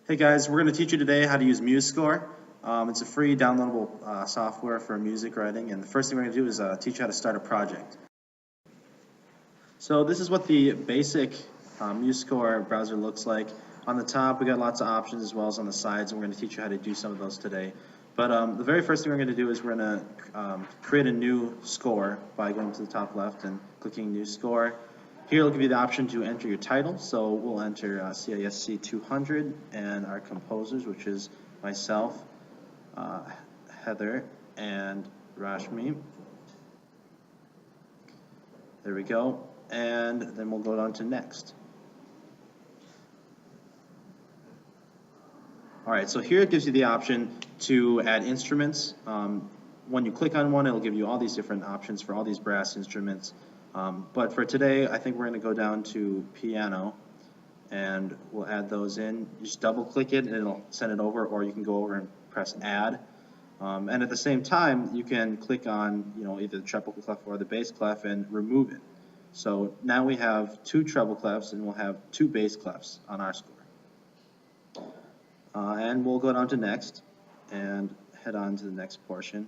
Hey guys, we're going to teach you today how to use MuseScore. It's a free downloadable software for music writing, and the first thing we're going to do is teach you how to start a project. So this is what the basic MuseScore browser looks like. On the top, we got lots of options as well as on the sides, and we're going to teach you how to do some of those today. But the very first thing we're going to do is we're going to create a new score by going to the top left and clicking New Score. Here it'll give you the option to enter your title, so we'll enter CISC 200 and our composers, which is myself, Heather, and Rashmi. There we go, and then we'll go on to next. Alright, so here it gives you the option to add instruments. When you click on one, it'll give you all these different options for all these brass instruments. But for today, I think we're going to go down to piano, and we'll add those in. You just double click it and it'll send it over, or you can go over and press add. And at the same time, you can click on either the treble clef or the bass clef and remove it. So now we have 2 treble clefs and we'll have 2 bass clefs on our score. And we'll go down to next and head on to the next portion,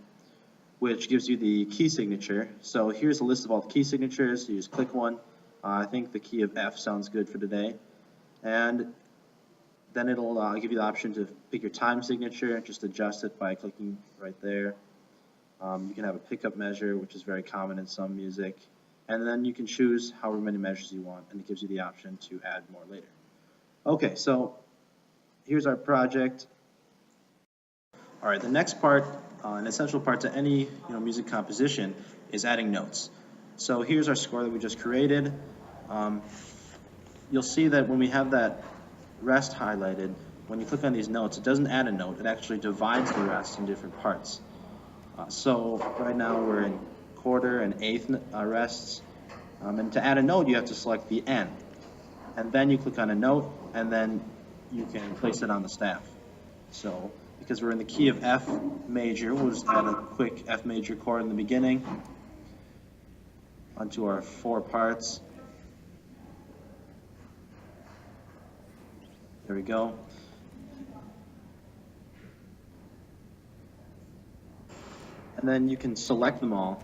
which gives you the key signature. So here's a list of all the key signatures. You just click one. I think the key of F sounds good for today. And then it'll give you the option to pick your time signature. Just adjust it by clicking right there. You can have a pickup measure, which is very common in some music. And then you can choose however many measures you want, and it gives you the option to add more later. Okay, so here's our project. All right, the next part, an essential part to any music composition, is adding notes. So here's our score that we just created. You'll see that when we have that rest highlighted, when you click on these notes, it doesn't add a note. It actually divides the rest in different parts. So right now we're in quarter and eighth rests. And to add a note, you have to select the N. And then you click on a note, and then you can place it on the staff. So because we're in the key of F major, we'll just add a quick F major chord in the beginning onto our 4 parts. There we go. And then you can select them all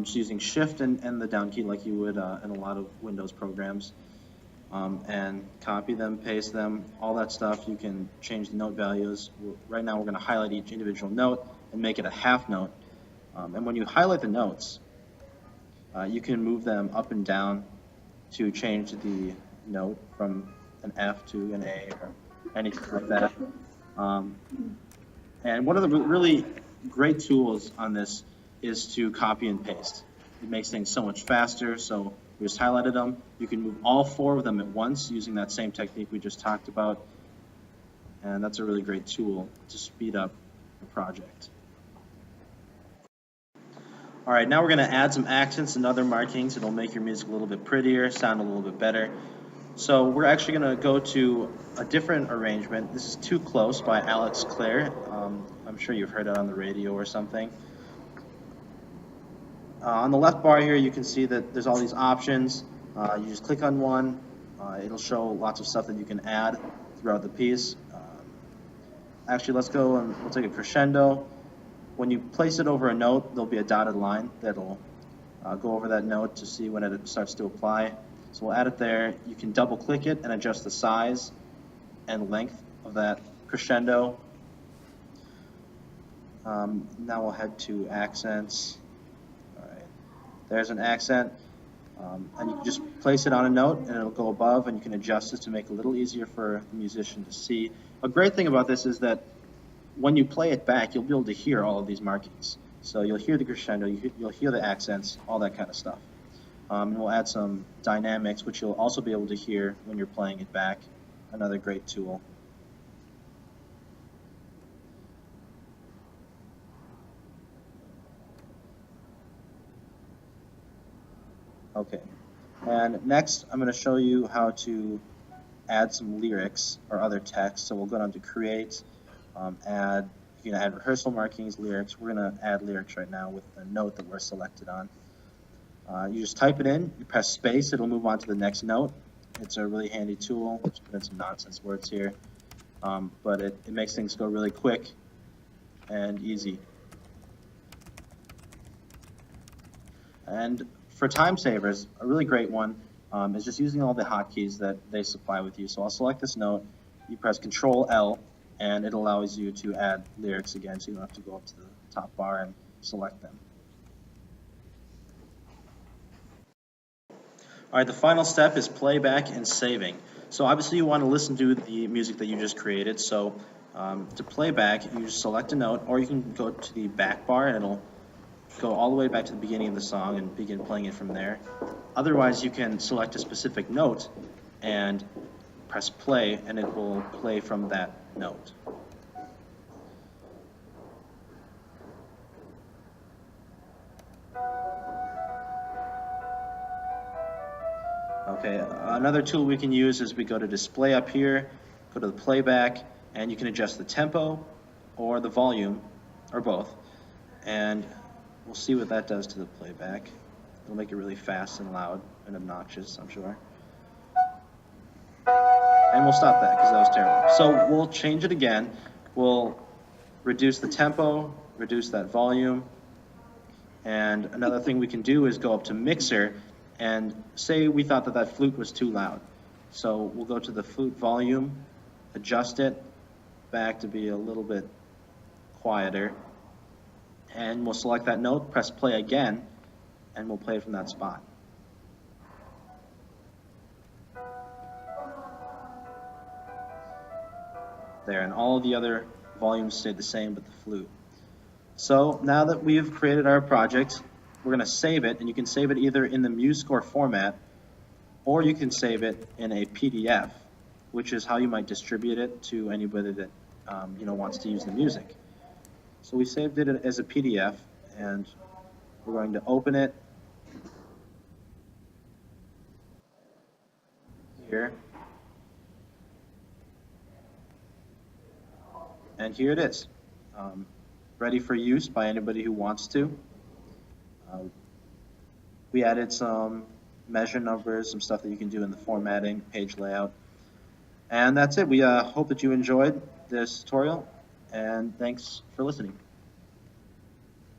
just using Shift and the down key like you would in a lot of Windows programs. And copy them, paste them, all that stuff. You can change the note values. Right now we're going to highlight each individual note and make it a half note. And when you highlight the notes, you can move them up and down to change the note from an F to an A or anything like that. And one of the really great tools on this is to copy and paste. It makes things so much faster. So we just highlighted them. You can move all 4 of them at once using that same technique we just talked about. And that's a really great tool to speed up the project. All right, now we're going to add some accents and other markings. It'll make your music a little bit prettier, sound a little bit better. So we're actually going to go to a different arrangement. This is Too Close by Alex Clare. I'm sure you've heard it on the radio or something. On the left bar here, you can see that there's all these options. You just click on one. It'll show lots of stuff that you can add throughout the piece. Actually, let's go and we'll take a crescendo. When you place it over a note, there'll be a dotted line that'll go over that note to see when it starts to apply. So we'll add it there. You can double click it and adjust the size and length of that crescendo. Now we'll head to accents. There's an accent, and you can just place it on a note and it'll go above, and you can adjust it to make it a little easier for the musician to see. A great thing about this is that when you play it back, you'll be able to hear all of these markings. So you'll hear the crescendo, you'll hear the accents, all that kind of stuff. And we'll add some dynamics, which you'll also be able to hear when you're playing it back. Another great tool. Okay, and next I'm going to show you how to add some lyrics or other text. So we'll go down to Create, you can add rehearsal markings, lyrics. We're going to add lyrics right now with the note that we're selected on. You just type it in, you press space, it'll move on to the next note. It's a really handy tool. Let's put in some nonsense words here. but it makes things go really quick and easy. And for time savers, a really great one is just using all the hotkeys that they supply with you. So I'll select this note, you press Control L, and it allows you to add lyrics again, so you don't have to go up to the top bar and select them. All right, the final step is playback and saving. So obviously you want to listen to the music that you just created. So to play back, you just select a note, or you can go to the back bar and it'll go all the way back to the beginning of the song and begin playing it from there. Otherwise, you can select a specific note and press play, and it will play from that note. Okay, another tool we can use is we go to display up here, go to the playback, and you can adjust the tempo or the volume, or both. And we'll see what that does to the playback. It'll make it really fast and loud and obnoxious, I'm sure. And we'll stop that because that was terrible. So we'll change it again. We'll reduce the tempo, reduce that volume. And another thing we can do is go up to mixer and say we thought that that flute was too loud. So we'll go to the flute volume, adjust it back to be a little bit quieter. And we'll select that note, press play again, and we'll play it from that spot. There, and all of the other volumes stayed the same but the flute. So now that we've created our project, we're going to save it, and you can save it either in the MuseScore format, or you can save it in a PDF, which is how you might distribute it to anybody that wants to use the music. So we saved it as a PDF, and we're going to open it here. And here it is, ready for use by anybody who wants to. We added some measure numbers, some stuff that you can do in the formatting, page layout. And that's it. We hope that you enjoyed this tutorial, and thanks for listening.